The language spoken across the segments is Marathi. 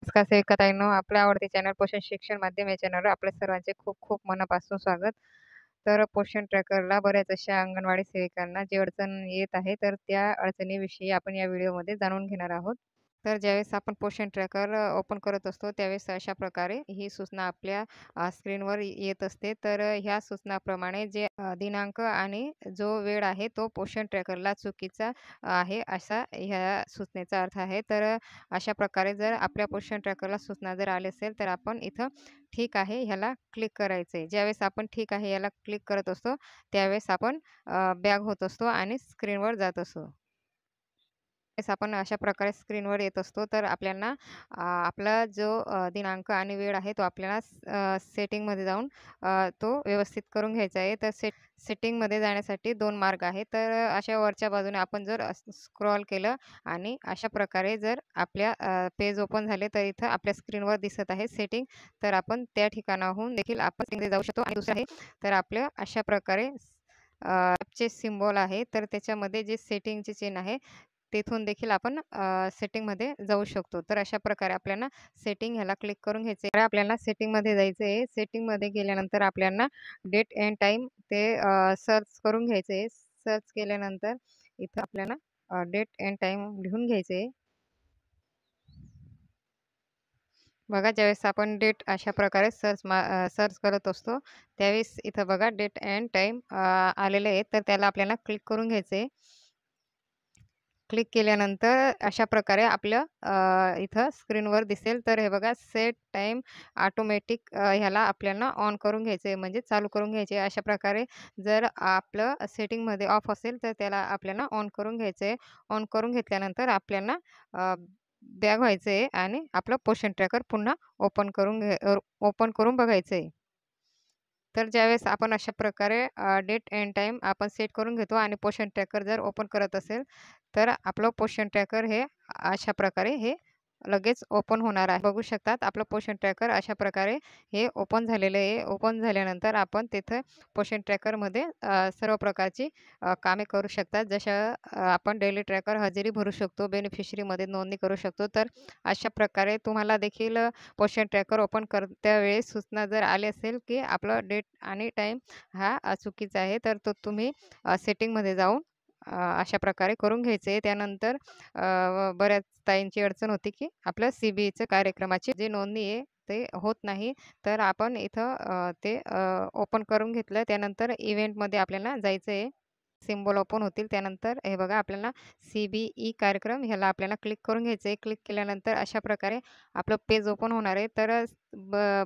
नमस्कार सेविकाताईंनो, आपल्या आवडते चॅनल पोषण शिक्षण माध्यम या चॅनलवर आपल्या सर्वांचे खूप खूप मनापासून स्वागत. तर पोषण ट्रॅकरला बऱ्याच अशा अंगणवाडी सेविकांना जी अडचण येत आहे, तर त्या अडचणीविषयी आपण या व्हिडिओमध्ये जाणून घेणार आहोत. तर ज्यावेळेस आपण पोषण ट्रॅकर ओपन करत असतो, त्यावेळेस अशा प्रकारे ही सूचना आपल्या स्क्रीनवर येत असते. तर ह्या सूचनाप्रमाणे जे दिनांक आणि जो वेळ आहे, तो पोषण ट्रॅकरला चुकीचा आहे, असा ह्या सूचनेचा अर्थ आहे. तर अशा प्रकारे जर आपल्या पोषण ट्रॅकरला सूचना जर आली असेल, तर आपण इथं ठीक आहे ह्याला क्लिक करायचं आहे. ज्यावेळेस आपण ठीक आहे याला क्लिक करत असतो, त्यावेळेस आपण बॅक होत असतो आणि स्क्रीनवर जात असतो. वेळेस आपण अशा प्रकारे स्क्रीनवर येत असतो, तर आपल्याला आपला जो दिनांक आणि वेळ आहे, तो आपल्याला सेटिंगमध्ये जाऊन तो व्यवस्थित करून घ्यायचा आहे. तर सेटिंगमध्ये जाण्यासाठी 2 मार्ग आहेत. तर अशा वरच्या बाजूने आपण जर स्क्रॉल केलं आणि अशा प्रकारे जर आपल्या पेज ओपन झाले, तर इथं आपल्या स्क्रीनवर दिसत आहे सेटिंग. तर आपण त्या ठिकाणाहून देखील आपण सेटिंगमध्ये जाऊ शकतो. आणि दुसरं आहे, तर आपल्या अशा प्रकारे चे सिम्बॉल आहे, तर त्याच्यामध्ये जे सेटिंगचे चिन्ह आहे, तिथून देखील आपण सेटिंगमध्ये जाऊ शकतो. तर अशा प्रकारे आपल्याला सेटिंग ह्याला क्लिक करून घ्यायचं आहे. आपल्याला सेटिंगमध्ये जायचं आहे. सेटिंगमध्ये गेल्यानंतर आपल्याला डेट एंड टाईम ते सर्च करून घ्यायचं आहे. सर्च केल्यानंतर इथं आपल्याला डेट एंड टाईम लिहून घ्यायचं आहे. बघा, ज्यावेळेस आपण डेट अशा प्रकारे सर्च करत असतो, त्यावेळेस इथं बघा डेट एंड टाईम आलेले आहे. तर त्याला आपल्याला क्लिक करून घ्यायचं आहे. क्लिक केल्यानंतर अशा प्रकारे आपलं इथं स्क्रीनवर दिसेल. तर हे बघा सेट टाईम ऑटोमॅटिक ह्याला आपल्याला ऑन करून घ्यायचं आहे, म्हणजे चालू करून घ्यायचे आहे. अशा प्रकारे जर आपलं सेटिंगमध्ये ऑफ असेल, तर त्याला आपल्याला ऑन करून घ्यायचं आहे. ऑन करून घेतल्यानंतर आपल्याला बॅक व्हायचं आहे आणि आपलं पोषण ट्रॅकर पुन्हा ओपन करून बघायचं आहे. तर ज्यावेळेस आपण अशा प्रकारे डेट एंड टाईम आपण सेट करून घेतो आणि पोषण ट्रॅकर जर ओपन करत असेल, तर आपलं पोषण ट्रॅकर हे अशा प्रकारे हे लगेच ओपन होणार आहे. बघू शकतात आपलं पोषण ट्रॅकर अशा प्रकारे हे ओपन झालेलं आहे. ओपन झाल्यानंतर आपण तिथं पोषण ट्रॅकरमध्ये सर्व प्रकारची कामे करू शकतात. जसं आपण डेली ट्रॅकर हजेरी भरू शकतो, बेनिफिशरीमध्ये नोंदणी करू शकतो. तर अशा प्रकारे तुम्हाला देखील पोषण ट्रॅकर ओपन करत्या वेळेस सूचना जर आली असेल, की आपलं डेट आणि टाईम हा चुकीचा आहे, तर तो तुम्ही सेटिंगमध्ये जाऊन अशा प्रकारे करून घ्यायचं आहे. त्यानंतर बऱ्याच ताईंची अडचण होती, की आपलं CBEच्या कार्यक्रमाची जी नोंदणी आहे, ते होत नाही. तर आपण इथं ते ओपन करून घेतलं. त्यानंतर इव्हेंटमध्ये आपल्याला जायचं आहे. सिम्बॉल ओपन होतील. त्यानंतर हे बघा आपल्याला CBE कार्यक्रम ह्याला आपल्याला क्लिक करून घ्यायचं आहे. क्लिक केल्यानंतर अशा प्रकारे आपलं पेज ओपन होणार आहे. तर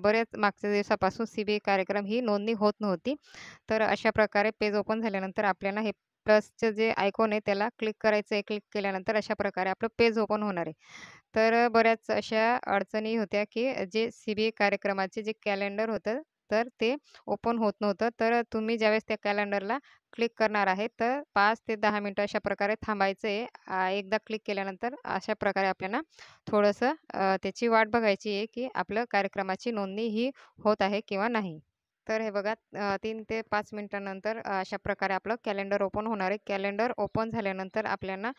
बऱ्याच मागच्या दिवसापासून CBE कार्यक्रम ही नोंदणी होत नव्हती. तर अशा प्रकारे पेज ओपन झाल्यानंतर आपल्याला हे प्लसचं जे आयकॉन आहे त्याला क्लिक करायचं आहे. क्लिक केल्यानंतर अशा प्रकारे आपलं पेज ओपन होणार आहे. तर बऱ्याच अशा अडचणी होत्या, की जे CBE कार्यक्रमाचे जे कॅलेंडर होतं, तर ते ओपन होत नव्हतं. तर तुम्ही ज्यावेळेस त्या कॅलेंडरला क्लिक करणार आहे, तर 5 ते 10 मिनिटं अशा प्रकारे थांबायचं आहे. एकदा क्लिक केल्यानंतर अशा प्रकारे आपल्याला थोडंसं त्याची वाट बघायची आहे, की आपलं कार्यक्रमाची नोंदणी ही होत आहे किंवा नाही. तर हे बघा 3 ते 5 मिनिटानंतर अशा प्रकारे आपलं कॅलेंडर ओपन होणार आहे. कॅलेंडर ओपन झाल्यानंतर आपल्याला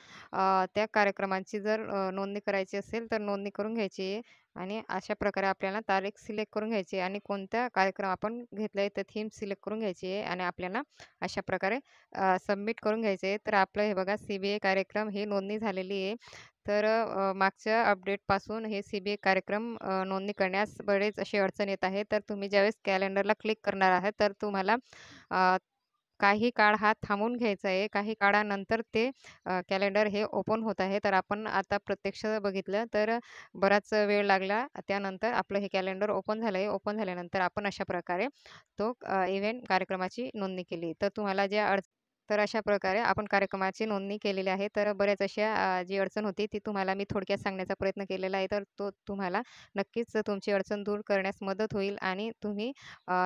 त्या कार्यक्रमाची जर नोंदणी करायची असेल, तर नोंदणी करून घ्यायची आहे आणि अशा प्रकारे आपल्याला तारीख सिलेक्ट करून घ्यायची आहे आणि कोणता कार्यक्रम आपण घेतला आहे, तर थीम सिलेक्ट करून घ्यायची आहे आणि आपल्याला अशा प्रकारे सबमिट करून घ्यायचे आहे. तर आपलं हे बघा CBA कार्यक्रम ही नोंदणी झालेली आहे. तर मागच्या अपडेटपासून हे CBA कार्यक्रम नोंदणी करण्यास बरेच अशी अडचण येत आहे. तर तुम्ही ज्यावेळेस कॅलेंडरला क्लिक करणार आहात, तर तुम्हाला अ, काही काळ हा थांबून घ्यायचा आहे. काही काळानंतर ते कॅलेंडर हे ओपन होत आहे. तर आपण आता प्रत्यक्ष बघितलं तर बराच वेळ लागला. त्यानंतर आपलं हे कॅलेंडर ओपन झालं आहे. ओपन झाल्यानंतर आपण अशा प्रकारे तो इव्हेंट कार्यक्रमाची नोंदणी केली. तर तुम्हाला ज्या तर अशा प्रकारे आपण कार्यक्रमाची नोंदणी केलेली आहे. तर बऱ्याच अशा जी अडचण होती ती तुम्हाला मी थोडक्यात सांगण्याचा प्रयत्न केलेला आहे. तर तो तुम्हाला नक्कीच तुमची अडचण दूर करण्यास मदत होईल आणि तुम्ही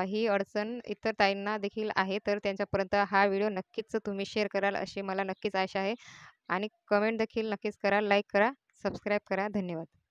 ही अडचण इतर ताईंना देखील आहे, तर त्यांच्यापर्यंत हा व्हिडिओ नक्कीच तुम्ही शेअर कराल अशी मला नक्कीच आशा आहे आणि कमेंट देखील नक्कीच करा, लाईक करा, सबस्क्राईब करा. धन्यवाद.